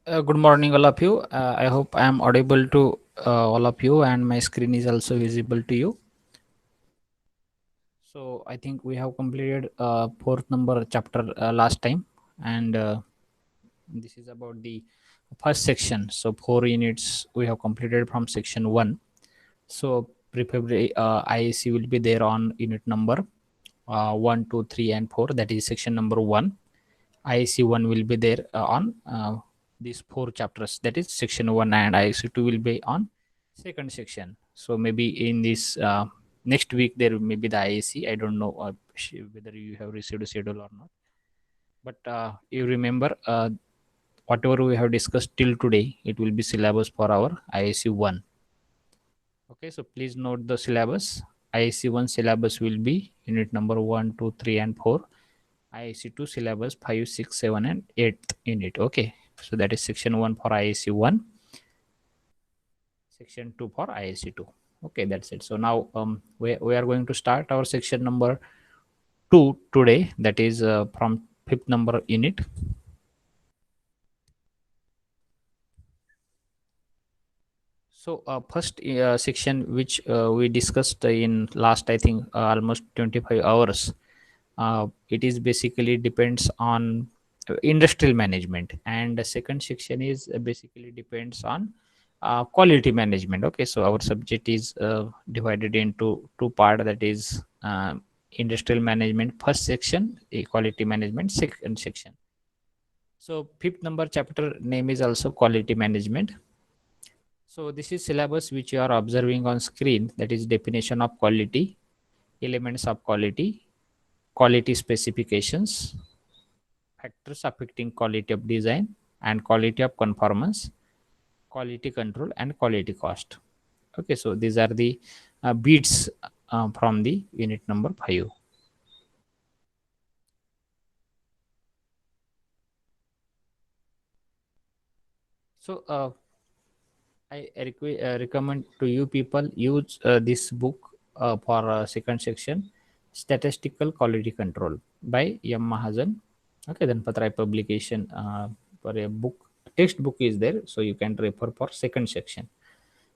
Good morning, all of you. I hope I am audible to all of you, and my screen is also visible to you. So I think we have completed fourth number chapter last time, and this is about the first section. So 4 units we have completed from section one. So preferably IAC will be there on unit number 1, 2, 3, and 4. That is section number one. IAC 1 will be there on these four chapters, that is section 1, and IAC 2 will be on second section. So maybe in this next week there may be the IAC. I don't know whether you have received a schedule or not, but you remember whatever we have discussed till today, it will be syllabus for our IAC 1. Okay, so please note the syllabus. IAC 1 syllabus will be unit number 1, 2, 3, and 4. IAC 2 syllabus 5, 6, 7, and 8th unit. Okay, so that is section 1 for IAC 1, section 2 for IAC 2. Okay, that's it. So now we are going to start our section number 2 today, that is from fifth number unit. So first section which we discussed in last, I think almost 25 hours, it is basically depends on industrial management, and the second section is basically depends on quality management. Okay, so our subject is divided into two part, that is industrial management first section, quality management second section. So fifth number chapter name is also quality management. So this is syllabus which you are observing on screen, that is definition of quality, elements of quality, quality specifications, factors affecting quality of design and quality of conformance, quality control, and quality cost. Okay, so these are the beats from the unit number 5. So I recommend to you people use this book for second section, Statistical Quality Control by M. Mahajan. Okay, then Patrai publication for a book, textbook is there, so you can refer for second section.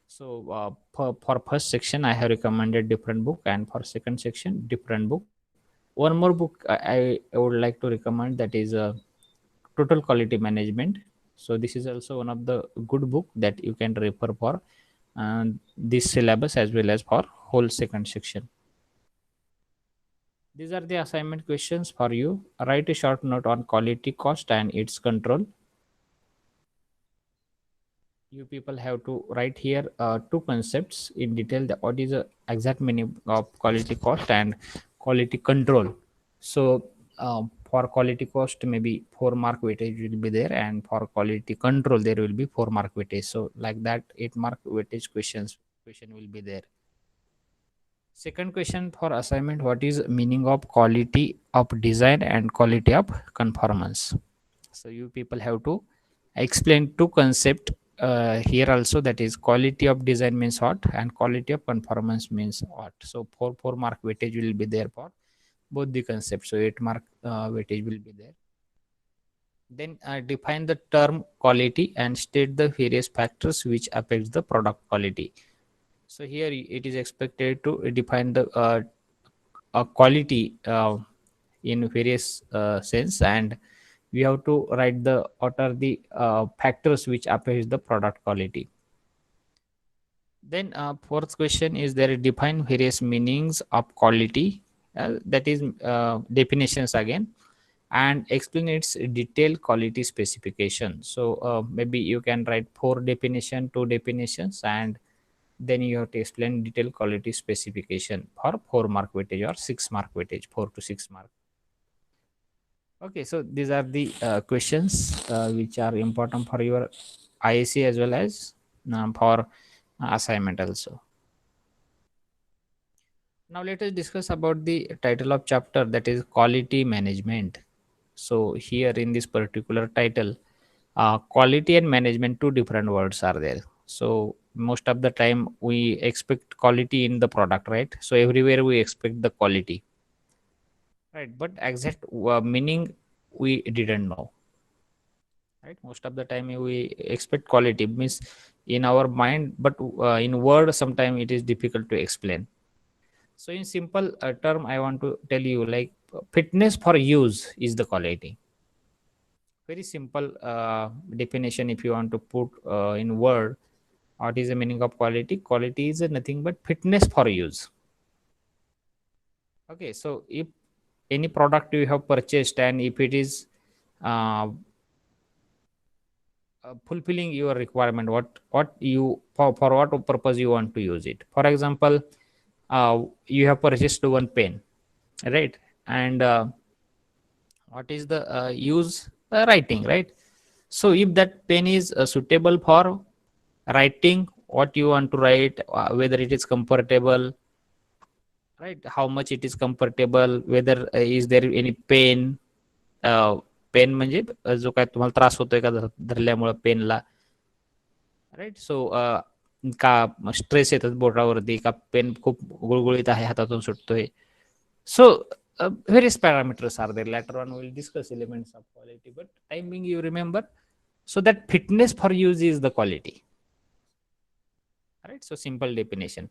So for first section, I have recommended different book, and for second section, different book. One more book I would like to recommend, that is Total Quality Management. So this is also one of the good book that you can refer for this syllabus as well as for whole second section. These are the assignment questions for you. Write a short note on quality cost and its control. You people have to write here two concepts in detail, the what is the exact meaning of quality cost and quality control. So for quality cost, maybe 4 mark weightage will be there, and for quality control there will be 4 mark weightage. So like that, 8 mark weightage question will be there. Second question for assignment, what is meaning of quality of design and quality of conformance? So you people have to explain two concept here also, that is quality of design means what and quality of conformance means what. So 4 mark weightage will be there for both the concepts, so 8 mark weightage will be there. Then define the term quality and state the various factors which affects the product quality. So here it is expected to define the quality in various sense, and we have to write the what are the factors which affect the product quality. Then fourth question is there define various meanings of quality, that is definitions again, and explain its detailed quality specification. So maybe you can write four definition, two definitions, and then you have to explain detailed quality specification for 4 mark weightage or 6 mark weightage, 4 to 6 mark. Okay, so these are the questions which are important for your IAC as well as for assignment also. Now let us discuss about the title of chapter, that is quality management. So here in this particular title, quality and management, two different words are there. So most of the time we expect quality in the product, right? So everywhere we expect the quality, right? But exact meaning we didn't know. right? Most of the time we expect quality means in our mind, but in word sometimes it is difficult to explain. So in simple term I want to tell you, like, fitness for use is the quality. Very simple definition if you want to put in word, what is the meaning of quality? Quality is nothing but fitness for use. Okay, so if any product you have purchased and if it is uh, fulfilling your requirement, what you for what purpose you want to use it. For example, you have purchased one pen, right? And what is the use? Writing, right? So if that pen is suitable for writing what you want to write, whether it is comfortable, right, how much it is comfortable, whether is there any pain, pain म्हणजे जो काय तुम्हाला त्रास होतोय का धरल्यामुळे पेनला, right. सो का stress येतात बोटावरती, का पेन खूप गुळगुळीत आहे हातातून सुटतोय. सो various parameters are there. Later on we'll discuss elements of quality, but time being you remember, so that fitness for use is the quality, right? So simple definition.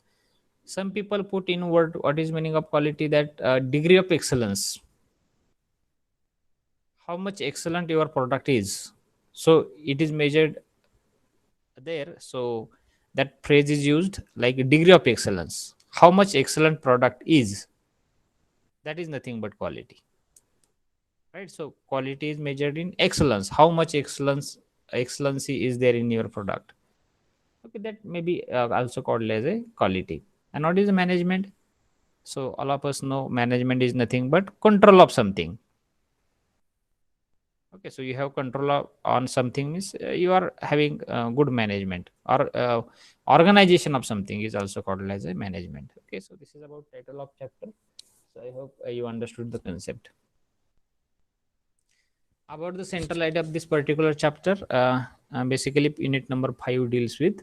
Some people put in word what is meaning of quality, that degree of excellence, how much excellent your product is. So it is measured there. So that phrase is used like degree of excellence, how much excellent product is, that is nothing but quality, right? So quality is measured in excellence, how much excellency is there in your product. Okay, that may be also called as a quality. And what is the management? So all of us know management is nothing but control of something. Okay, so you have control on something means you are having good management, or organization of something is also called as a management. Okay, so this is about title of chapter. So I hope you understood the concept. About the central idea of this particular chapter, basically unit number 5 deals with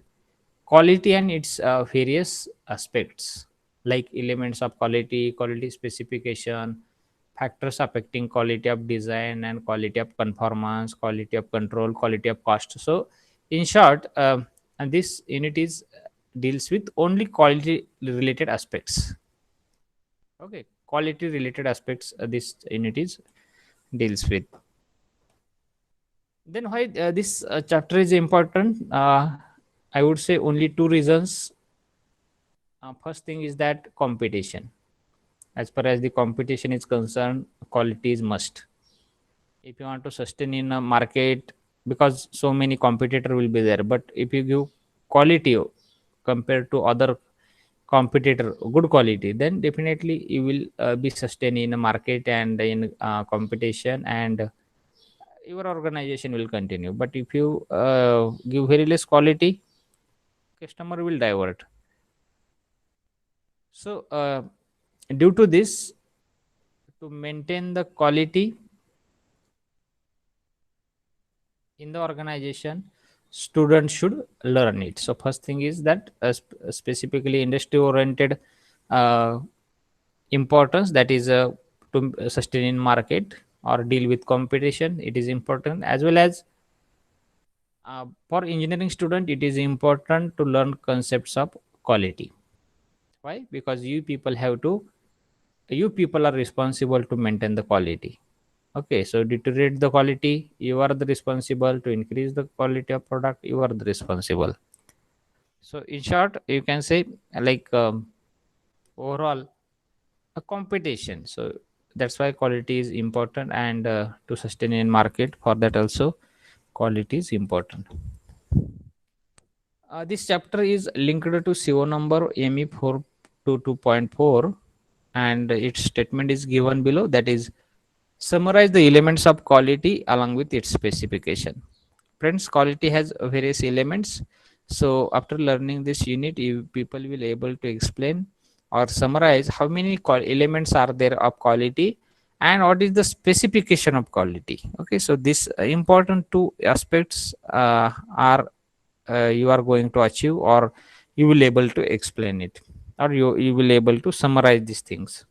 quality and its various aspects, like elements of quality, quality specification, factors affecting quality of design and quality of conformance, quality of control, quality of cost. So in short, and this unit is deals with only quality related aspects. Okay, quality related aspects this unit is deals with. Then why this chapter is important? I would say only two reasons. First thing is that competition. As far as the competition is concerned, quality is must. If you want to sustain in a market, because so many competitor will be there, but if you give quality compared to other competitor, good quality, then definitely you will be sustained in a market and in competition, and your organization will continue. But if you give very less quality, customer will divert. So due to this, to maintain the quality in the organization, students should learn it. So first thing is that specifically industry oriented uh, importance, that is to sustain in market or deal with competition, it is important. As well as for engineering student, it is important to learn concepts of quality. Why? Because you people are responsible to maintain the quality. Okay, so deteriorate the quality, you are the responsible. To increase the quality of product, you are the responsible. So in short, you can say, like, overall a competition. So that's why quality is important, and to sustain in market, for that also quality is important. This chapter is linked to CO number ME 422.4, and its statement is given below. That is, summarize the elements of quality along with its specification. Friends, quality has various elements. So after learning this unit, you people will able to explain or summarize how many elements are there of quality and what is the specification of quality. Okay, so this important two aspects are you are going to achieve, or you will able to explain it, or you will able to summarize these things.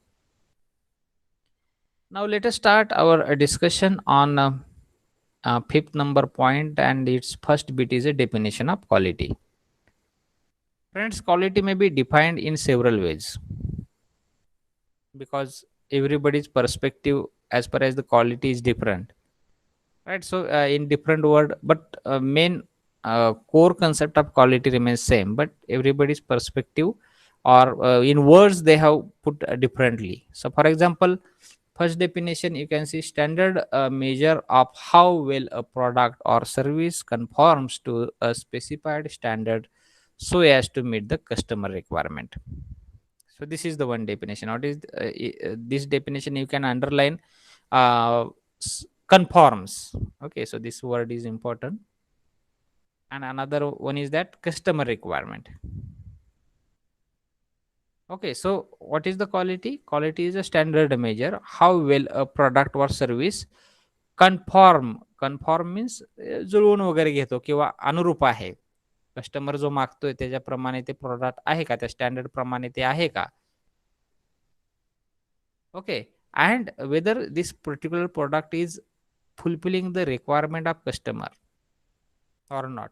Now let us start our discussion on fifth number point, and its first bit is a definition of quality. Friends, quality may be defined in several ways because everybody's perspective as far as the quality is different, right? So in different word, but main core concept of quality remains same, but everybody's perspective or in words they have put differently. So for example, first definition, you can see standard measure of how well a product or service conforms to a specified standard so as to meet the customer requirement. So this is the one definition. What is this definition? You can underline conforms. Okay, so this word is important. And another one is that customer requirement. Okay, so what is the quality? Quality is a standard measure how well a product or service conform means जुळवून वगैरे घेतो किंवा अनुरूप आहे. Customer जो मागतोय त्याच्याप्रमाणे ते product आहे का, त्या स्टँडर्ड प्रमाणे ते आहे का. Okay, and whether this particular product is fulfilling the requirement of customer or not.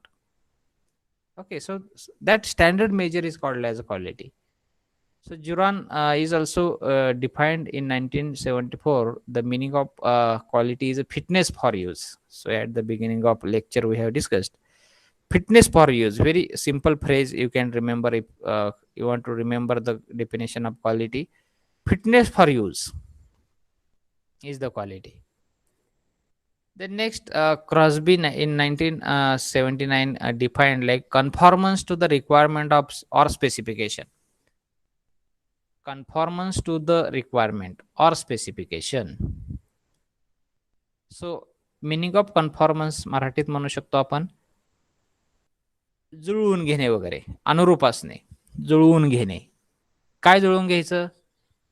Okay, so that standard measure is called as quality. So Juran is also defined in 1974. The meaning of quality is a fitness for use. So at the beginning of lecture we have discussed fitness for use. Very simple phrase you can remember if you want to remember the definition of quality. Fitness for use is the quality. The next, Crosby in 1979 defined like conformance to the requirement of or specification. Conformance to the requirement or specification. So meaning of conformance मराठीत म्हणू शकतो आपण जुळवून घेणे वगैरे, अनुरूप असणे, जुळवून घेणे. काय जुळवून घ्यायचं?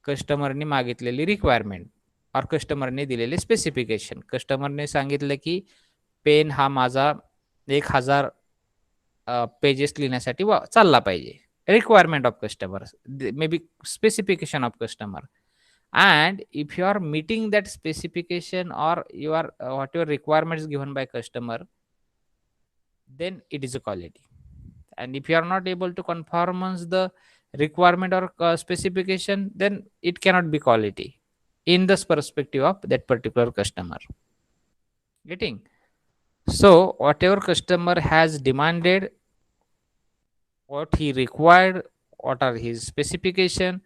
कस्टमरने मागितलेली रिक्वायरमेंट और कस्टमरने दिलेले स्पेसिफिकेशन. कस्टमरने सांगितलं की पेन हा माझा 1000 पेजेस लिहिण्यासाठी चालला पाहिजे. Requirement of customer, may be specification of customer. And if you are meeting that specification or your whatever requirements given by customer, then it is a quality. And if you are not able to conformance the requirement or specification, then it cannot be quality in this perspective of that particular customer. Getting? So whatever customer has demanded, what he required, what are his specification,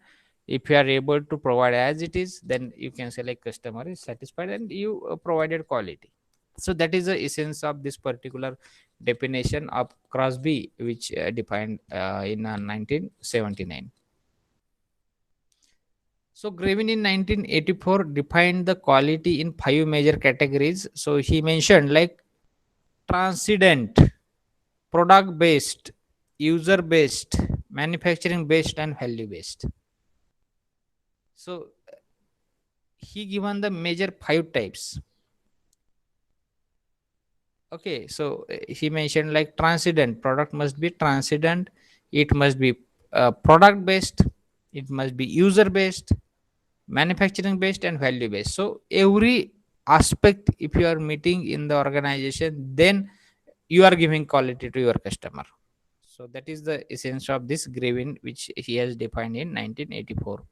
if you are able to provide as it is, then you can say like customer is satisfied and you provided quality. So that is the essence of this particular definition of Crosby, which defined in 1979. So Gravin in 1984 defined the quality in 5 major categories. So he mentioned like transcendent, product based, user based, manufacturing based, and value based. So he given the major 5 types. Okay, so he mentioned like transcendent, product must be transcendent, it must be product based, it must be user based, manufacturing based, and value based. So every aspect, if you are meeting in the organization, then you are giving quality to your customer. So that is the essence of this Gravin, which he has defined in 1984.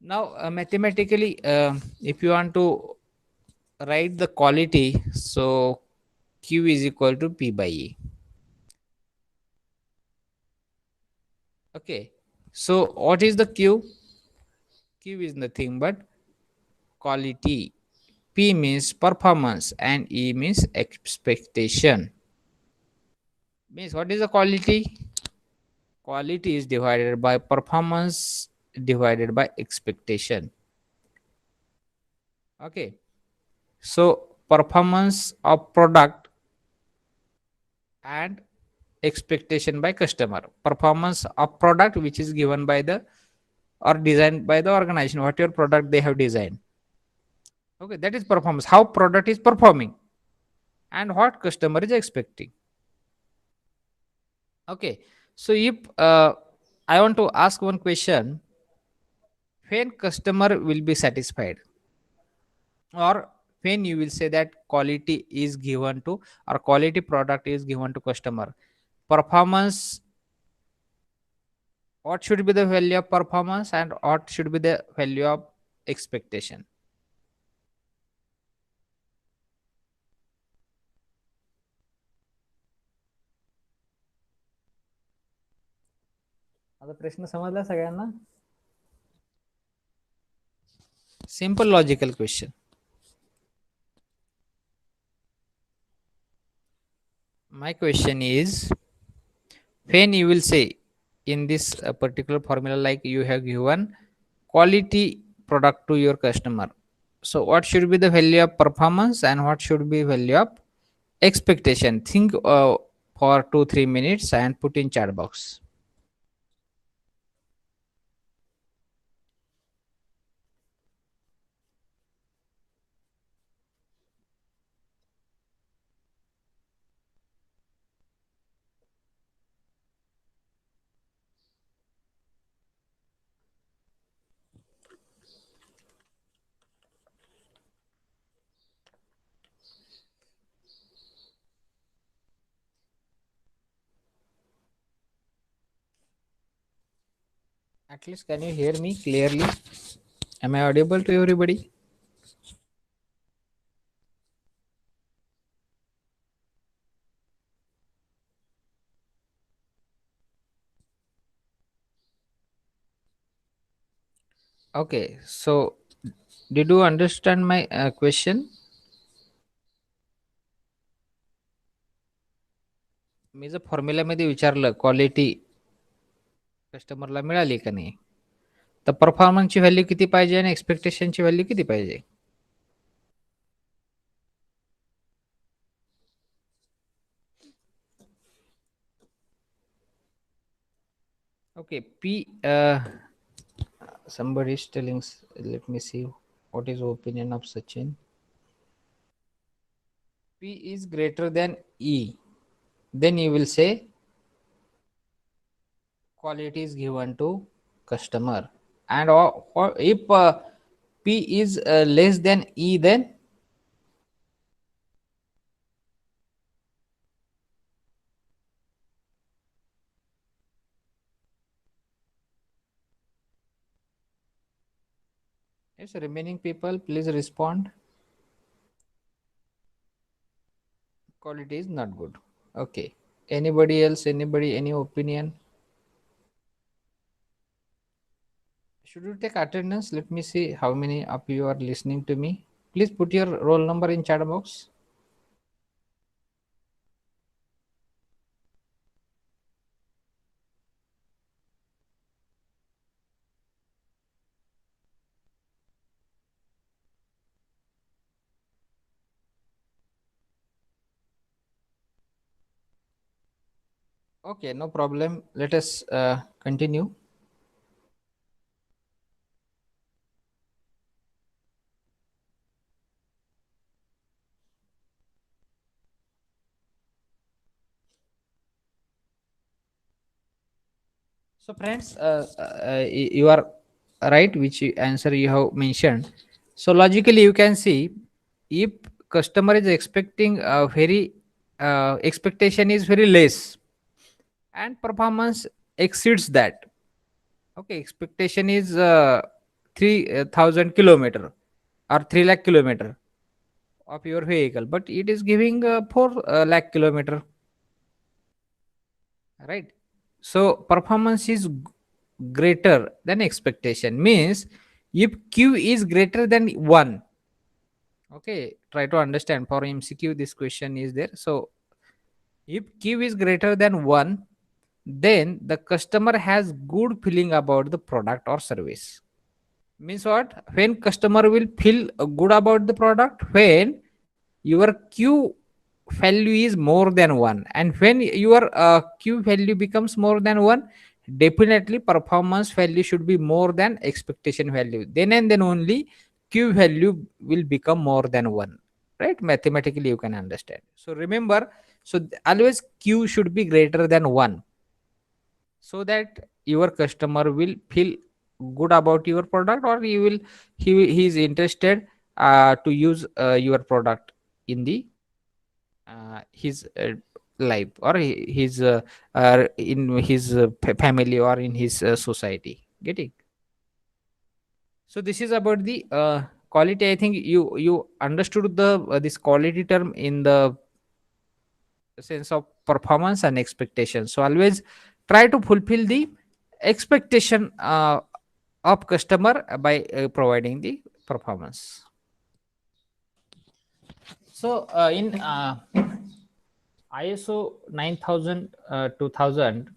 Now mathematically, if you want to write the quality, so Q is equal to P by E. Okay, so what is the Q? Q is nothing but quality. P means performance and E means expectation. Means what is the quality? Quality is divided by performance divided by expectation. Okay, so performance of product and expectation by customer. Performance of product which is given by the or designed by the organization, whatever product they have designed. Okay, that is performance, how product is performing and what customer is expecting. Okay, so if I want to ask one question, when customer will be satisfied or when you will say that quality is given to, or quality product is given to customer, performance, what should be the value of performance and what should be the value of expectation? आता प्रश्न समजला सगळ्यांना? Simple logical question. My question is, when you will say in this particular formula, like you have given quality product to your customer, so what should be the value of performance and what should be value of expectation? Think for 2 3 minutes and put in chat box. At least can you hear me clearly? Am I audible to everybody? Okay, so did you understand my question? मी जर फॉर्म्युल्यामध्ये विचारलं quality कस्टमरला मिळाली का नाही, तर परफॉर्मन्सची value किती पाहिजे आणि एक्सपेक्टेशनची व्हॅल्यू किती पाहिजे? Okay, P. Somebody is telling. Let me see. What is opinion of Sachin? P is greater than E. Then you will say quality is given to customer. And if P is less than E, then yes, remaining people, please respond. Quality is not good. Okay. Anybody else? Anybody? Any opinion? Should you take attendance? Let me see how many of you are listening to me. Please put your roll number in chat box. Okay, no problem. Let us continue. So, friends, you are right, which answer you have mentioned. So, logically, you can see if customer is expecting a very expectation is very less and performance exceeds that. Okay, expectation is 3,000 kilometer or 3 lakh kilometer of your vehicle, but it is giving 4 lakh kilometer, right? So performance is greater than expectation means if Q is greater than 1. Okay, try to understand for MCQ this question is there. So if Q is greater than 1, then the customer has good feeling about the product or service. Means what? When customer will feel good about the product when your Q value is more than 1, and when your Q value becomes more than 1, definitely performance value should be more than expectation value, then and then only Q value will become more than 1, right? Mathematically you can understand. So remember, so always Q should be greater than 1, so that your customer will feel good about your product, or he is interested to use your product in the his life, or his in his family, or in his society. Getting? So this is about the quality. I think you understood the this quality term in the sense of performance and expectation. So always try to fulfill the expectation of customer by providing the performance. So in ISO 9000 2000,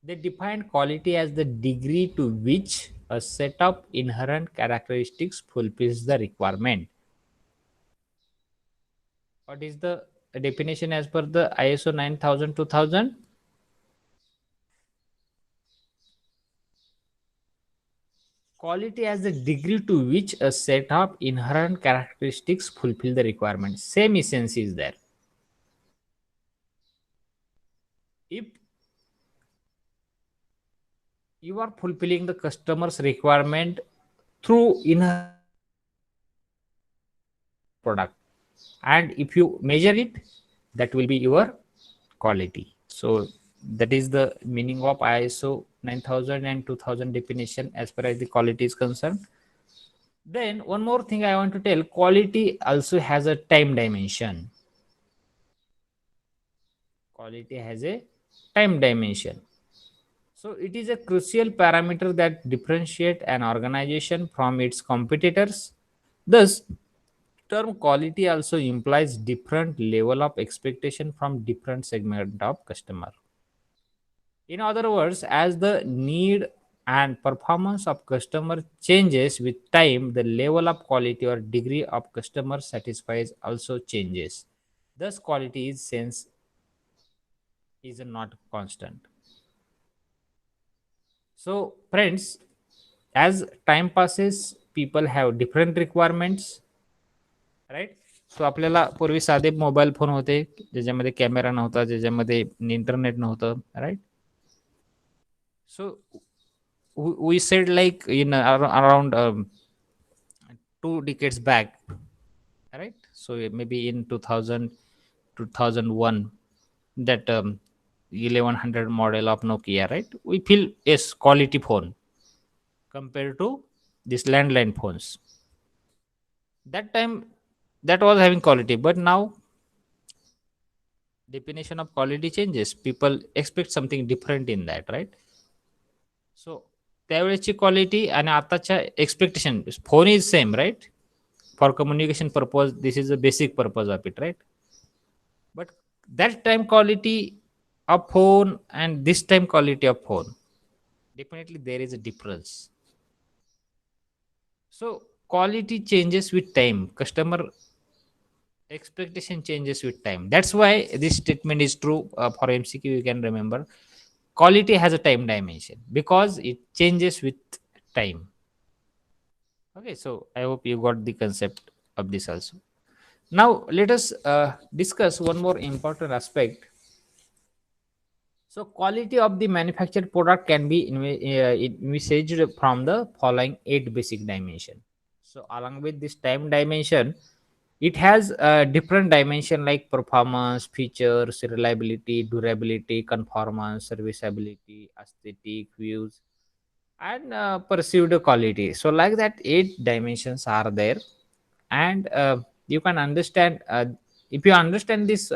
they defined quality as the degree to which a set of inherent characteristics fulfills the requirement. What is the definition as per the ISO 9000 2000? Quality as the degree to which a set of inherent characteristics fulfill the requirement. Same essence is there. If you are fulfilling the customer's requirement through inherent product, and if you measure it, that will be your quality. So that is the meaning of ISO 9000 and 2000 definition as far as the quality is concerned. Then one more thing I want to tell, quality also has a time dimension. Quality has a time dimension. So it is a crucial parameter that differentiate an organization from its competitors. Thus, term quality also implies different level of expectation from different segment of customer. In other words, as the need and performance of customer changes with time, the level of quality or degree of customer satisfies also changes. Thus, quality is sense is not constant. So, friends, as time passes, people have different requirements, right. So आपल्याला पूर्वी साधे mobile phone होते, ज्याच्यामध्ये camera नव्हता, ज्याच्यामध्ये internet नव्हतं, right. So we said like in around 2 decades back, right? So maybe in 2000 2001, that 1100 model of Nokia, right? We feel yes, quality phone compared to this landline phones. That time that was having quality, but now definition of quality changes. People expect something different in that, right? So त्यावेळेची quality आणि आताच्या expectation, phone is same, right. For communication purpose this is a basic purpose of it, right. But that time quality of phone and this time quality of phone, definitely there is a difference. So quality changes with time, customer expectation changes with time. That's why this statement is true for MCQ. You can remember quality has a time dimension because it changes with time. Okay, so I hope you got the concept of this also. Now let us discuss one more important aspect. So quality of the manufactured product can be envisaged from the following 8 basic dimension. So along with this time dimension, it has a different dimension like performance, features, reliability, durability, conformance, serviceability, aesthetic, views, and perceived quality. So like that, 8 dimensions are there, and you can understand if you understand this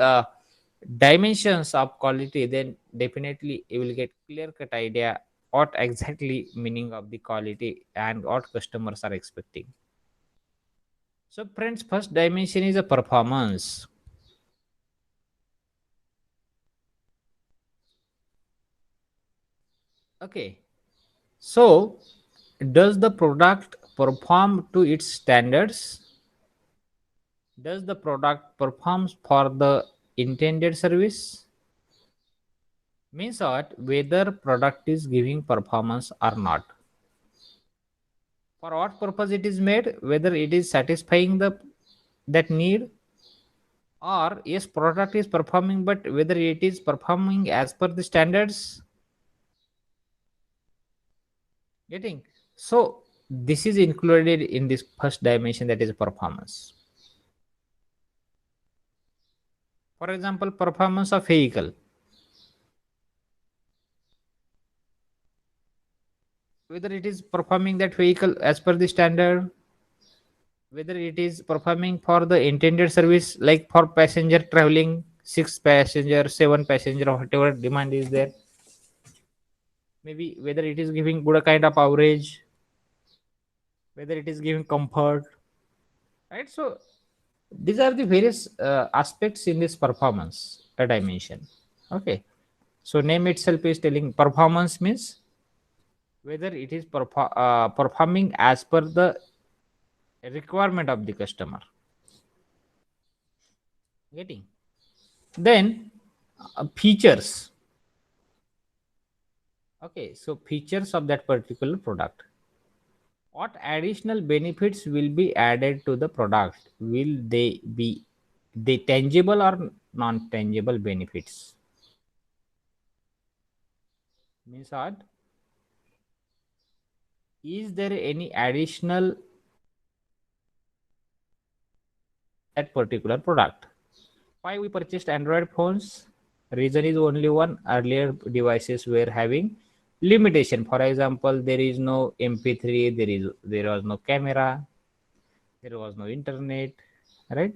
dimensions of quality, then definitely you will get clear cut idea what exactly meaning of the quality and what customers are expecting. So friends, first dimension is a performance. Okay, so does the product perform to its standards? Does the product performs for the intended service? Means what, whether product is giving performance or not, for what purpose it is made, whether it is satisfying the that need, or yes, product is performing, but whether it is performing as per the standards. Getting? So this is included in this first dimension, that is performance. For example, performance of vehicle, whether it is performing that vehicle as per the standard, whether it is performing for the intended service, like for passenger traveling 6 passenger, 7 passenger, or whatever demand is there, maybe whether it is giving good kind of average, whether it is giving comfort, right? So these are the various aspects in this performance dimension. Okay, so name itself is telling performance means whether it is performing as per the requirement of the customer. Getting? Then features. Okay, so features of that particular product. What additional benefits will be added to the product? Will they be the tangible or non-tangible benefits? Means what? Is there any additional that particular product? Why we purchased Android phones? Reason is only one. Earlier devices were having limitation. For example, there is no MP3, there was no camera, there was no internet, right?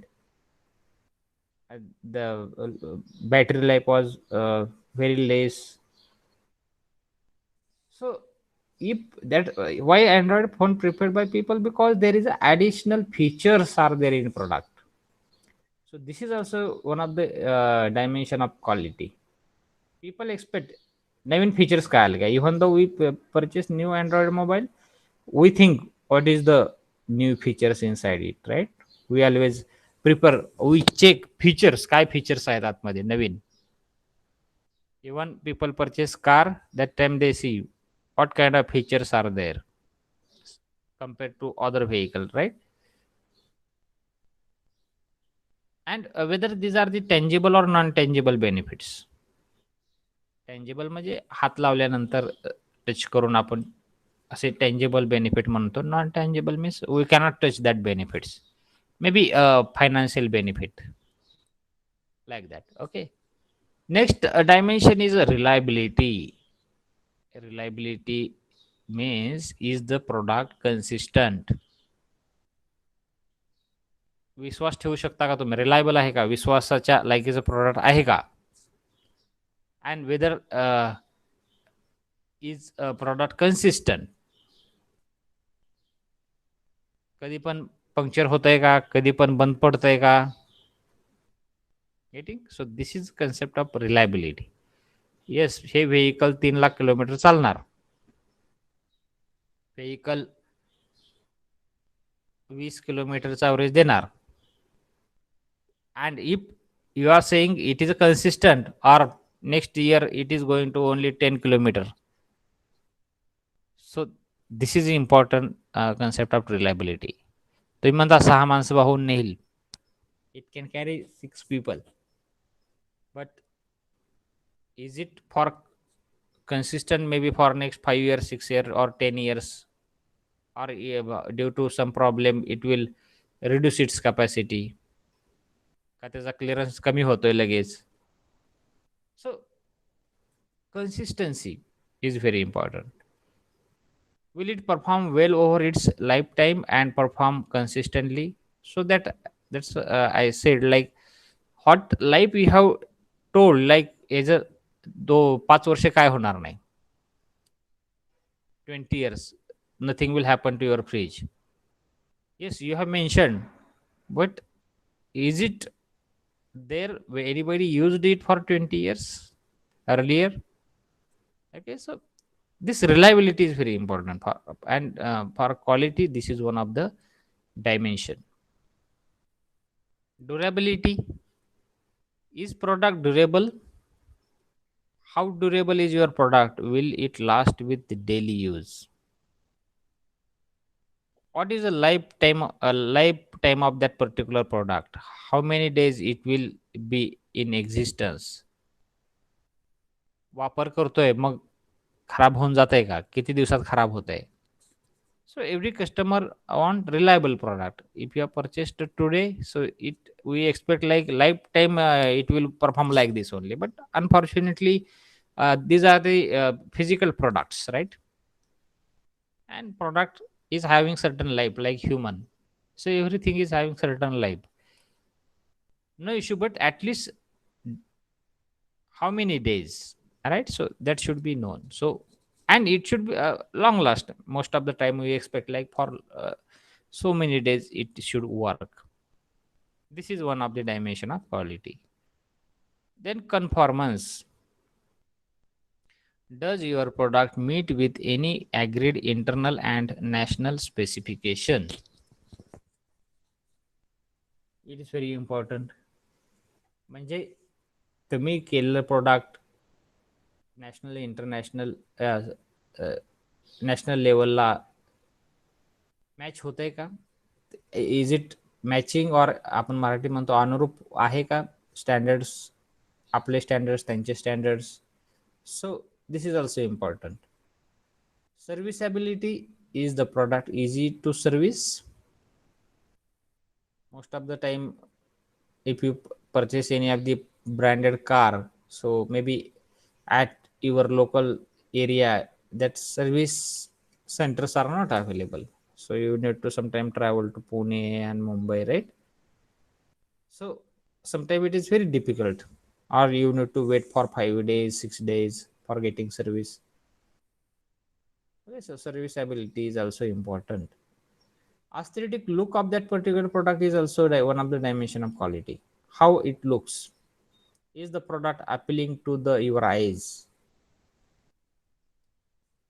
The battery life was very less. So if that why Android phone preferred by people, because there is additional features are there in product. So this is also one of the dimension of quality. People expect Naveen features काय आले का. Even though we purchase new Android mobile, we think what is the new features inside it, right? We always prefer, we check features, काय features आहेत आतमध्ये नवीन. Even people purchase car, that time they see what kind of features are there compared to other vehicle, right? And whether these are the tangible or non tangible benefits. Tangible म्हणजे हात लावल्यानंतर touch करून आपण असे tangible benefit म्हणतो. Non tangible means we cannot touch that benefits. Maybe financial benefit like that. Okay, next dimension is reliability. Reliability means, is the product consistent? विश्वास ठेवू शकता का तुम्ही? रिलायबल आहे का? विश्वासाच्या लायकीचं प्रोडक्ट आहे का? And whether is product consistent. कधी पण पंक्चर होतंय का? कधी पण बंद पडतंय का? Getting? So this is concept of reliability. Yes, हे व्हेकल 3 लाख किलोमीटर चालणार. व्हेकल 20 किलोमीटरचा ॲव्हरेज देणार. And if you are saying it is a consistent, or next year it is going to only 10 kilometer. So this is important concept of reliability. तुम्ही म्हणता 6 माणसं वाहून नेईल, it can carry 6 people, but is it for consistent maybe for next 5 years, 6 years, or 10 years, or due to some problem it will reduce its capacity, का त्याचा clearance कमी होतोय लगेच. सो consistency is very important. Will it perform well over its lifetime and perform consistently? So that's I said, like what life we have told, like as a 5 वर्ष काय होणार नाही, 20 years nothing will happen to your fridge. Yes, you have mentioned, but is it there where anybody used it for 20 years earlier? Okay, so this reliability is very important for, and for quality this is one of the dimension. Durability. Is product durable? How durable is your product? Will it last with the daily use? What is the lifetime of that particular product? How many days it will be in existence? वापर करतोय मग खराब होऊन जात आहे का? किती दिवसात खराब होत आहे? So every customer want reliable product. If you have purchased it today, so it we expect like lifetime it will perform like this only. But unfortunately, these are the physical products, right? And product is having certain life like human. So everything is having certain life. No issue, but at least how many days, right? So that should be known. So and it should be long last. Most of the time we expect like for so many days it should work. This is one of the dimension of quality. Then conformance. Does your product meet with any agreed internal and national specification? It is very important. म्हणजे तुम्ही केलेलं product national international national लेवलला match होतंय का? Is it matching और आपण मराठी म्हणतो अनुरूप आहे का? स्टँडर्ड्स आपले स्टँडर्ड्स त्यांचे standards. So this is also important. Serviceability, is the product easy to service? Most of the time, if you purchase any of the branded car, so maybe at your local area, that service centers are not available. So you need to sometime travel to Pune and Mumbai, right? So sometimes it is very difficult, or you need to wait for 5 days, 6 days for getting service. Okay, so serviceability is also important. Aesthetic look of that particular product is also one of the dimension of quality. How it looks, is the product appealing to the your eyes?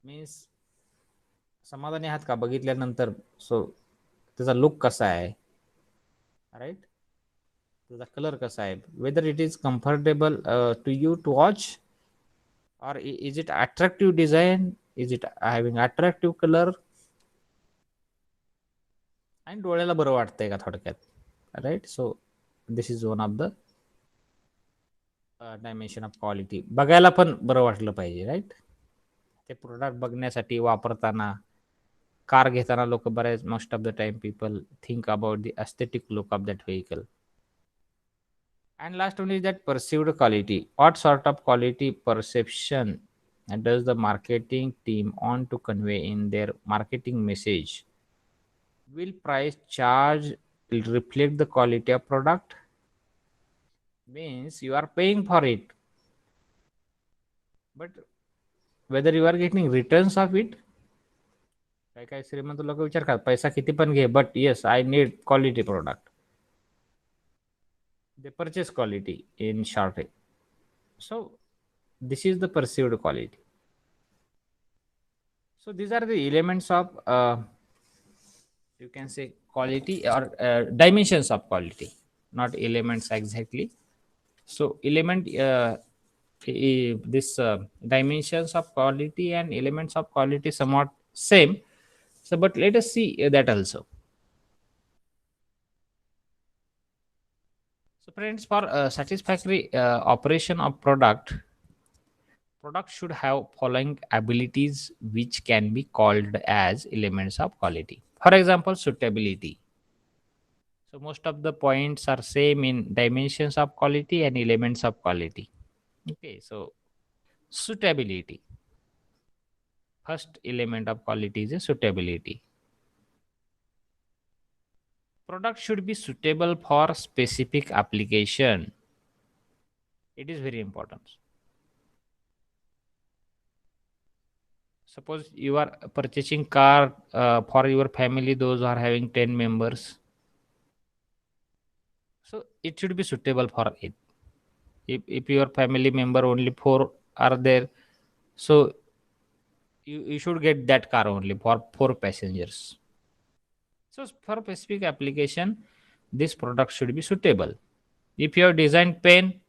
Means समाधानी आहात का बघितल्यानंतर? सो त्याचा look कसा आहे, right? त्याचा colour कसा आहे, whether it is comfortable to you to watch, or is it attractive design, is it having attractive color, आणि डोळ्याला बरं वाटतंय का थोडक्यात, right? So this is one of the dimension of quality. बघायला पण बरं वाटलं पाहिजे, राईट? ते प्रोडक्ट बघण्यासाठी वापरताना कार घेताना लोक बऱ्याच most of the time people think about the aesthetic look of that vehicle. And last one is that perceived quality. What sort of quality perception does the marketing team want to convey in their marketing message? Will price charge reflect the quality of product? Means you are paying for it, but whether you are getting returns of it. काही काही श्रीमंत लोक विचार करतात पैसा किती पण घे, but yes I need quality product. They purchase quality in short. So this is the perceived quality. So these are the elements of you can say quality, or dimensions of quality, not elements exactly. So element this dimensions of quality and elements of quality somewhat same. So but let us see that also. So friends, for satisfactory operation of product should have following abilities which can be called as elements of quality. For example, suitability. So most of the points are same in dimensions of quality and elements of quality. Okay, so suitability. First element of quality is a suitability. Product should be suitable for specific application. It is very important. Suppose you are purchasing car for your family, those who are having 10 members. So it should be suitable for it. If your family member only 4 are there, so you should get that car only for 4 passengers. So for specific application, this product should be suitable. If you have designed pen,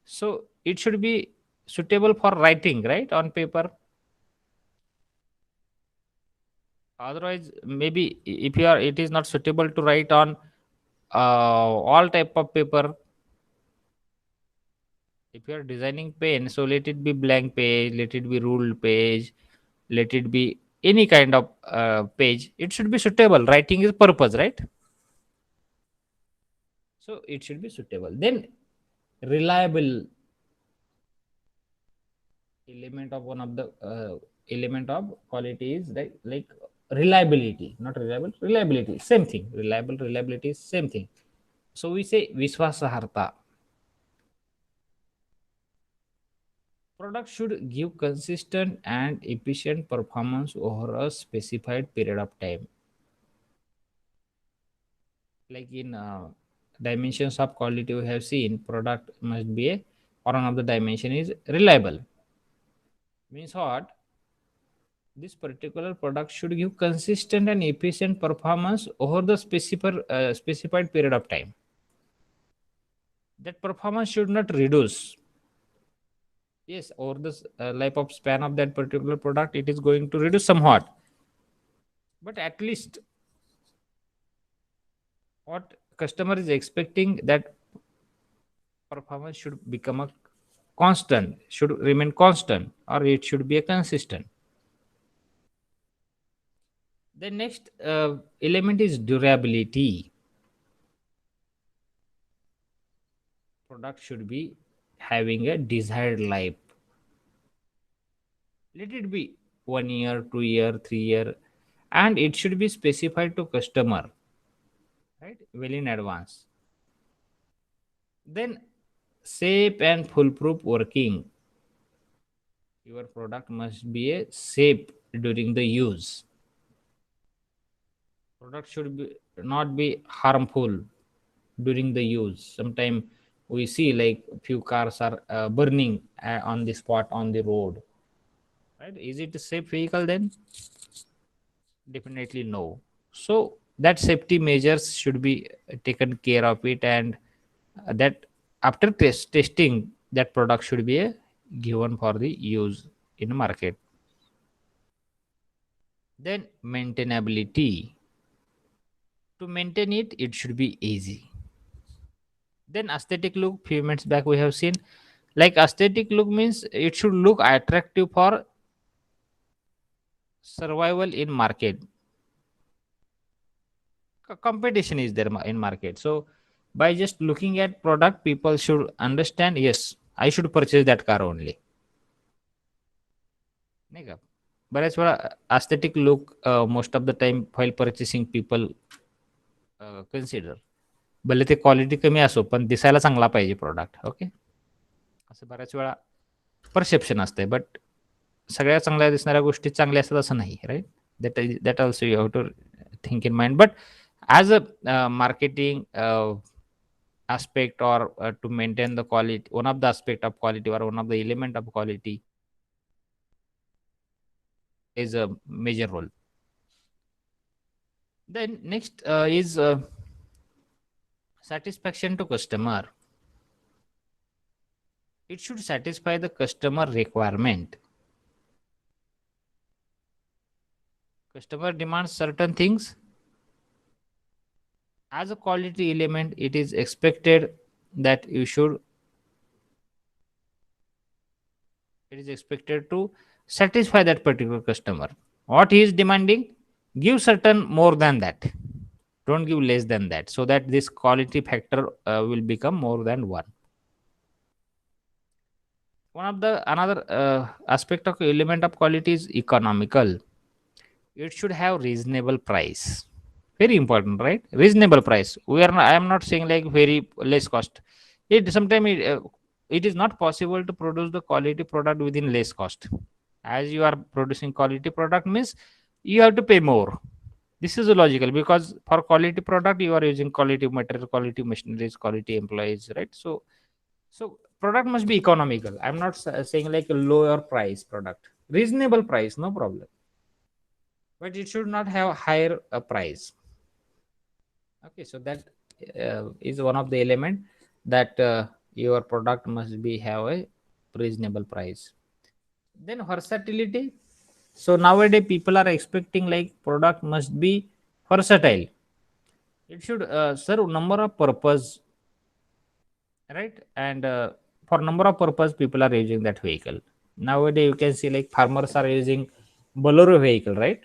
so it should be suitable for writing, right, on paper. Otherwise, maybe if you are, it is not suitable to write on all type of paper. If you are designing pen, so let it be blank page, let it be ruled page, let it be any kind of page, it should be suitable. Writing is purpose, right? So it should be suitable. Then reliable element of one of the element of quality is like reliability, not reliable, reliability, same thing. Reliable, reliability is same thing. So we say viswasaharta. Product should give consistent and efficient performance over a specified period of time. Like in dimensions of quality, we have seen product must be a, or one of the dimension is reliable. Means what? This particular product should give consistent and efficient performance over the specified period of time. That performance should not reduce. Yes, over the life of span of that particular product, it is going to reduce somewhat. But at least what customer is expecting, that performance should become a constant, should remain constant, or it should be a consistent. The next element is durability. Product should be having a desired life. Let it be 1 year, 2 year, 3 year, and it should be specified to customer, right? Well in advance. Then safe and foolproof working. Your product must be a safe during the use. Product should be not be harmful during the use. Sometimes we see like few cars are burning on the spot on the road, right? Is it a safe vehicle then? Definitely no. So that safety measures should be taken care of it, and that after testing, that product should be given for the use in market. Then maintainability. To maintain it, it should be easy. Then aesthetic look. Few minutes back we have seen, like aesthetic look means it should look attractive for survival in market. Competition is there in market. So by just looking at product, people should understand, yes, I should purchase that car only. नाही का? बऱ्याच वेळा aesthetic look most of the time while purchasing people consider. भले ते quality कमी असो पण दिसायला चांगला पाहिजे प्रोडक्ट. ओके, असं बऱ्याच वेळा परसेप्शन असते. बट सगळ्या चांगल्या दिसणाऱ्या गोष्टी चांगल्या असतात असं नाही, right? That also you have to think in mind. But as a marketing aspect, or to maintain the quality, one of the aspect of quality or one of the element of quality is a major role. Then next is satisfaction to customer. It should satisfy the customer requirement. Customer demands certain things. As a quality element, it is expected that you should, it is expected to satisfy that particular customer. What he is demanding, give certain more than that. Don't give less than that, so that this quality factor will become more than one. One of the another aspect of element of quality is economical. It should have reasonable price. Very important, right? Reasonable price. We are not, I am not saying like very less cost. It sometimes it is not possible to produce the quality product within less cost. As you are producing quality product means you have to pay more. This is logical, because for quality product you are using quality material, quality machineries, quality employees, right? So product must be economical. I'm not saying like a lower price product. Reasonable price, no problem. But it should not have higher price. Okay, so that is one of the element that your product must be have a reasonable price. Then versatility. So nowadays people are expecting like product must be versatile. It should serve number of purpose, right? And for number of purpose people are using that vehicle. Nowadays you can see like farmers are using Bolero vehicle, right?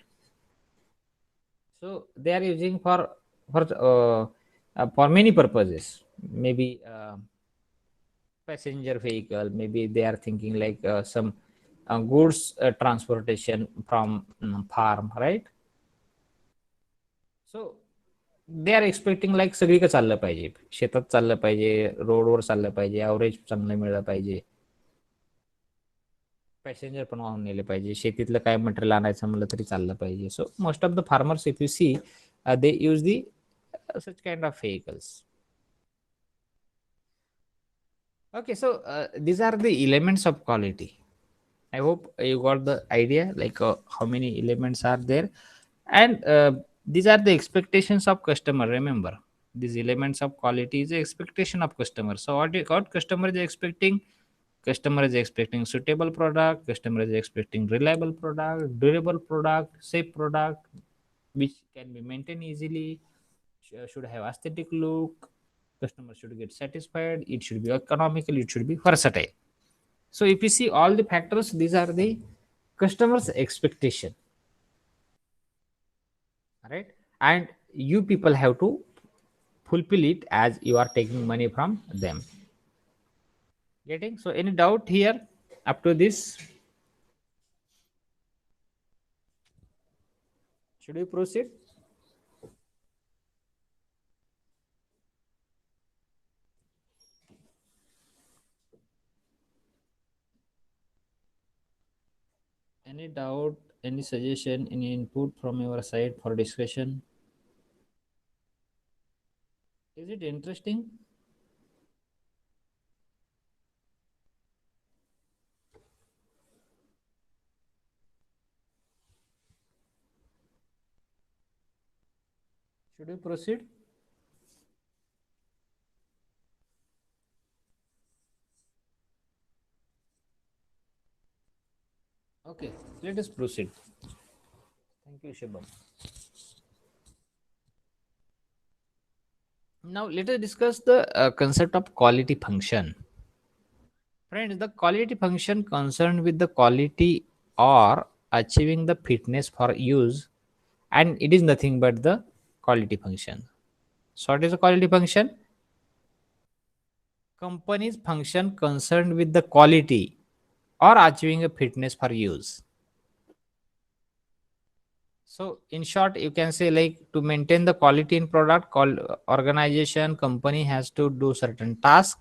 So they are using for many purposes. Maybe passenger vehicle. Maybe they are thinking like some goods transportation from farm, right? So they are expecting like सगळीकडे चाललं पाहिजे, शेतात चाललं पाहिजे, रोडवर चाललं पाहिजे, average चांगलं मिळलं पाहिजे, पॅसेंजर पण वाहून नेले पाहिजे, शेतीतलं काय मटेरियल आणायचं म्हणलं तरी चाललं पाहिजे. So most of the farmers if you see they use the such kind of vehicles. Okay, so these are the elements of quality. I hope you got the idea, like how many elements are there, and these are the expectations of customer. Remember, these elements of quality is the expectation of customer. So what customer is expecting? Customer is expecting suitable product. Customer is expecting reliable product, durable product, safe product, which can be maintained easily. Should have aesthetic look. Customer should get satisfied. It should be economical. It should be versatile. So if you see all the factors, these are the customers' expectation, right? And you people have to fulfill it as you are taking money from them. Getting? So any doubt here up to this? Should we proceed? Any doubt, any suggestion, any input from your side for discussion? Is it interesting? Should we proceed? Okay, let us proceed. Thank you, Shubham. Now let us discuss the concept of quality function. Friends, the quality function concerned with the quality or achieving the fitness for use, and it is nothing but the quality function. So what is the quality function? Company's function concerned with the quality or achieving a fitness for use. So in short, you can say like to maintain the quality in product, called organization, company has to do certain task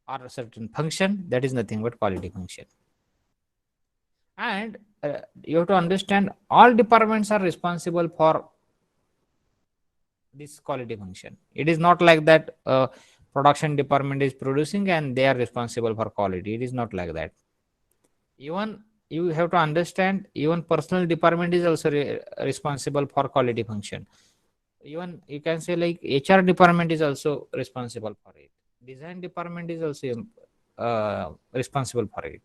or a certain function, that is nothing but quality function. And you have to understand all departments are responsible for this quality function. It is not like that production department is producing and they are responsible for quality. It is not like that. Even you have to understand, even personal department is also responsible for quality function. Even you can say like HR department is also responsible for it. Design department is also responsible for it.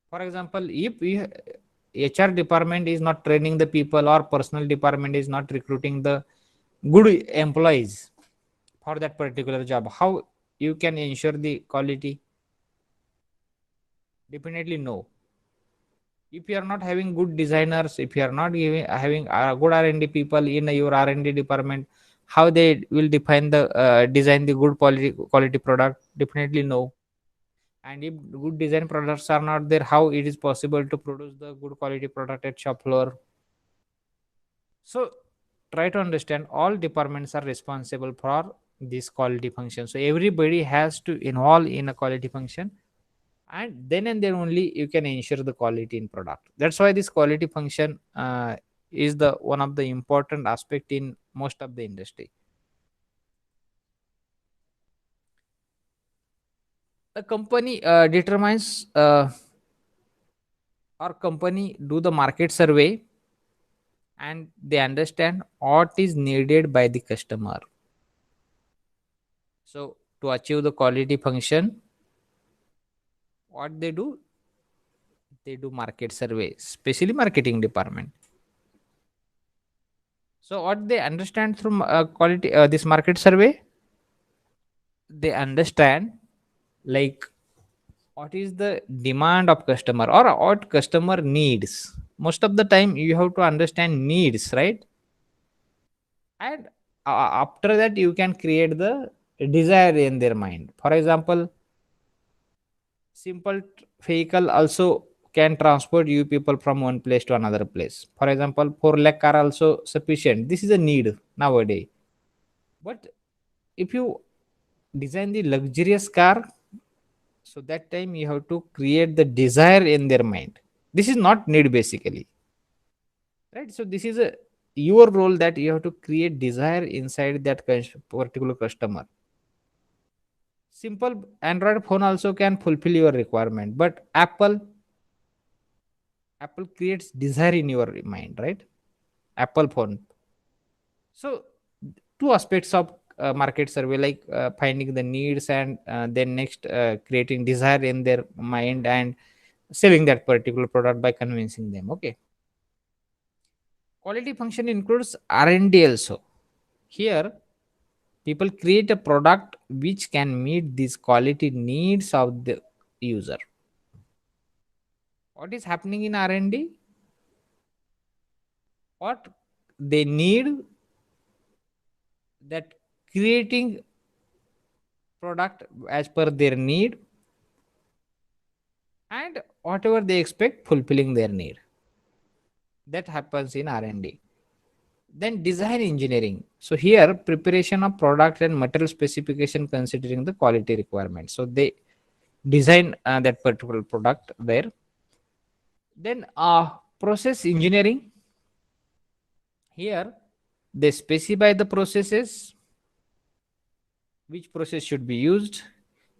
For example, if HR department is not training the people or personal department is not recruiting the good employees for that particular job, how you can ensure the quality? Definitely no. If you are not having good designers, if you are not having good R&D people in your R&D department, how they will define the design the good quality product? Definitely no. And if good design products are not there, how it is possible to produce the good quality product at shop floor? So try to understand all departments are responsible for this quality function. So everybody has to involve in a quality function, and then only you can ensure the quality in product. That's why this quality function is the one of the important aspect in most of the industry. The company determines or company do the market survey and they understand what is needed by the customer. So to achieve the quality function, what they do market survey, especially marketing department. So what they understand from quality this market survey, they understand like what is the demand of customer or what customer needs. Most of the time you have to understand needs, right? And after that you can create the desire in their mind. For example, simple vehicle also can transport you people from one place to another place. For example, 4 lakh car also sufficient. This is a need nowadays. But if you design the luxurious car, so that time you have to create the desire in their mind. This is not need basically, right? So this is a your role, that you have to create desire inside that particular customer. Simple Android phone also can fulfill your requirement, but Apple creates desire in your mind, right? Apple phone. So two aspects of market survey, like finding the needs, and then next creating desire in their mind and selling that particular product by convincing them. Okay. Quality function includes R&D also. Here people create a product which can meet these quality needs of the user. What is happening in R&D? What they need, that creating product as per their need, and whatever they expect fulfilling their need. That happens in R&D. Then design engineering. So here preparation of product and material specification considering the quality requirements. So they design that particular product there. Then process engineering. Here they specify the processes, which process should be used,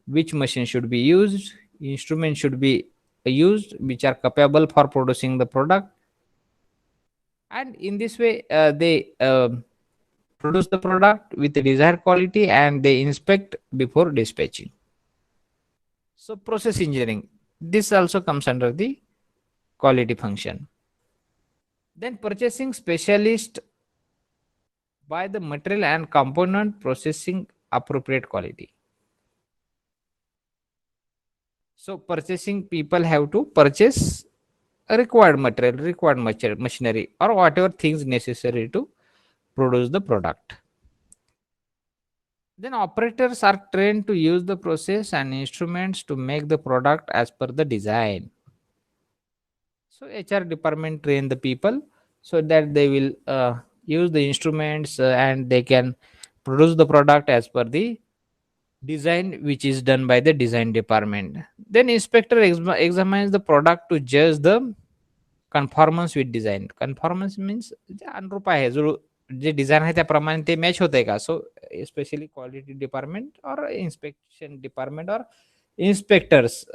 which machine should be used, instrument should be used which are capable for producing the product. And in this way they produce the product with the desired quality and they inspect before dispatching. So process engineering, this also comes under the quality function. Then purchasing specialist by the material and component processing appropriate quality. So purchasing people have to purchase a required material, required machinery, or whatever things necessary to produce the product. Then operators are trained to use the process and instruments to make the product as per the design. So HR department train the people so that they will use the instruments and they can produce the product as per the design which is done by the design department. Then inspector examines the product to judge the conformance with design. Conformance means अनुरूप आहे, जो जे design आहे त्याप्रमाणे ते match होत आहे का. So specially quality department और इन्स्पेक्शन डिपार्टमेंट और inspectors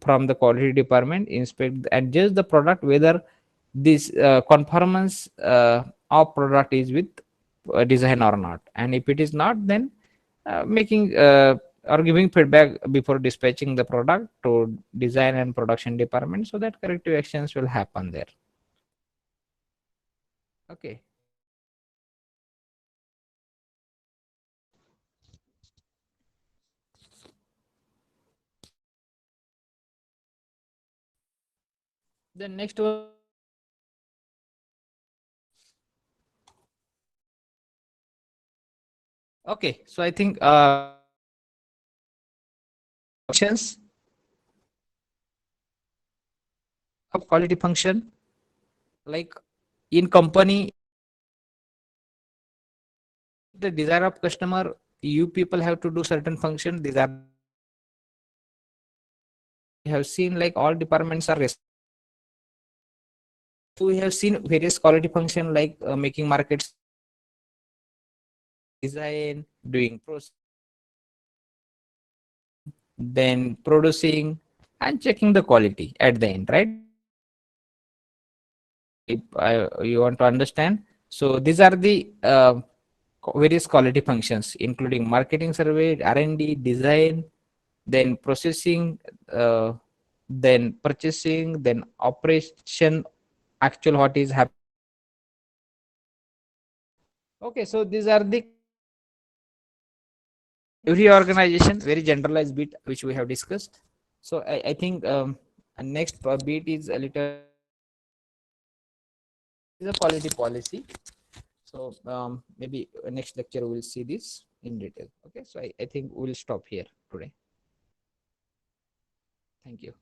from the quality department inspect and judge the product whether this conformance of product is with design or not, and if it is not, then making or giving feedback before dispatching the product to design and production department so that corrective actions will happen there. Okay. The next one. Okay, so I think functions of quality function, like in company, the desire of customer, you people have to do certain function. These are, we have seen like all departments are so we have seen various quality function like making markets, design, doing process, then producing and checking the quality at the end, right? If you want to understand, so these are the various quality functions including marketing survey, R&D, design, then processing, then purchasing, then operation, actual what is happening. Okay, so these are the every organization very generalized bit which we have discussed. So I think next bit is a little is a quality policy. So maybe next lecture we'll see this in detail. Okay, so I think we'll stop here today. Thank you.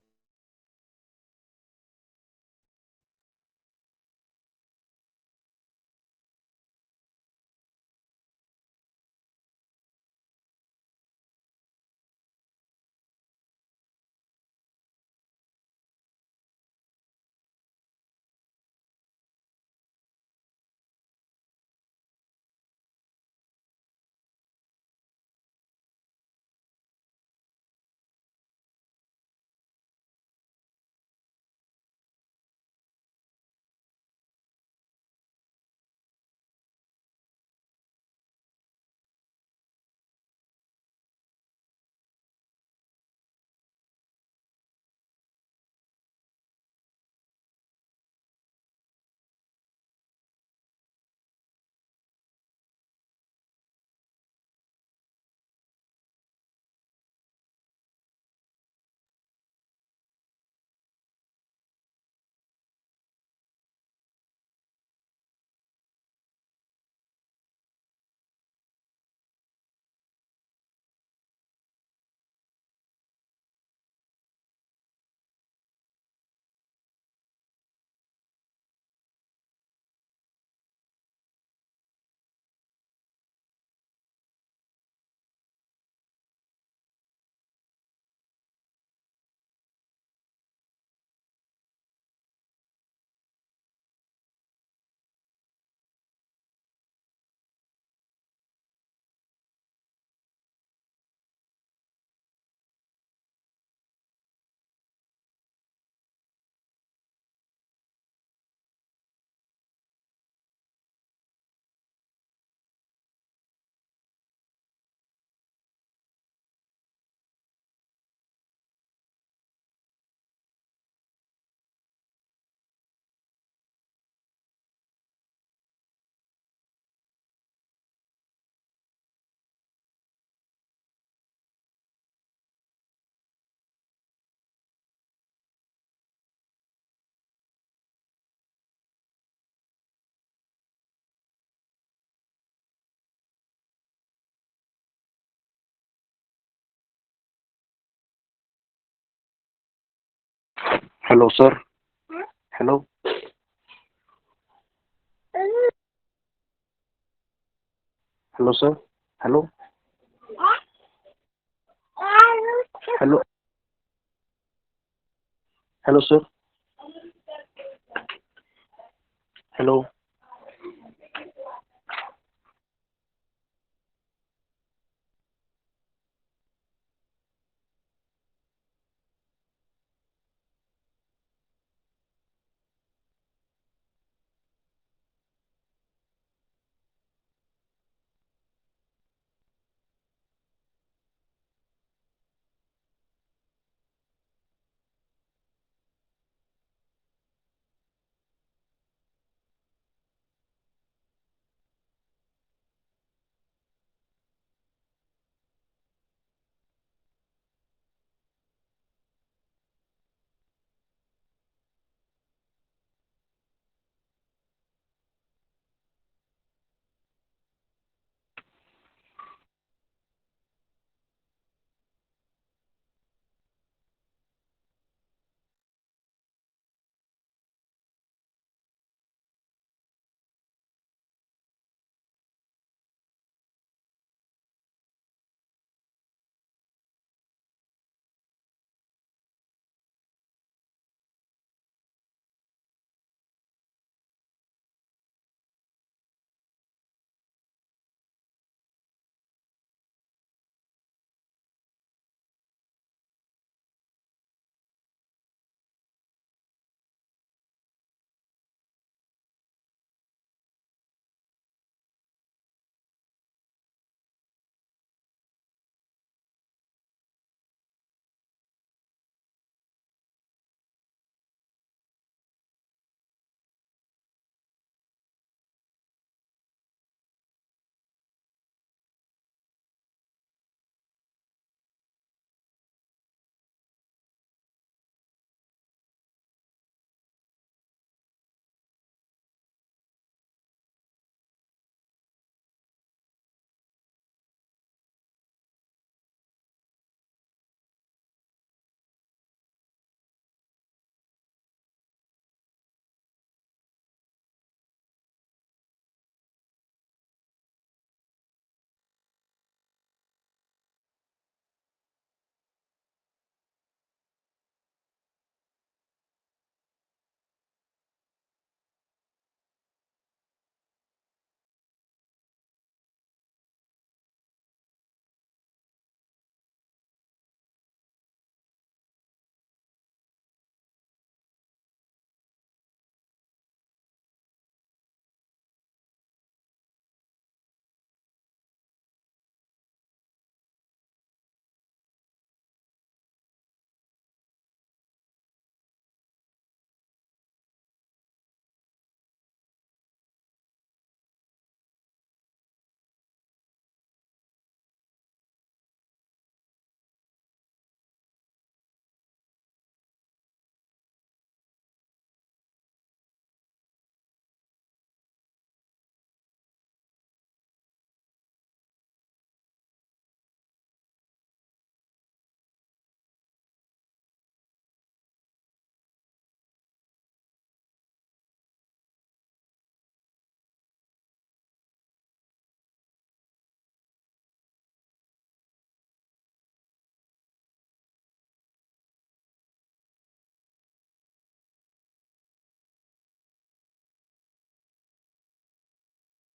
Hello, sir. Hello. Hello, sir. Hello. Hello. Hello, sir. Hello.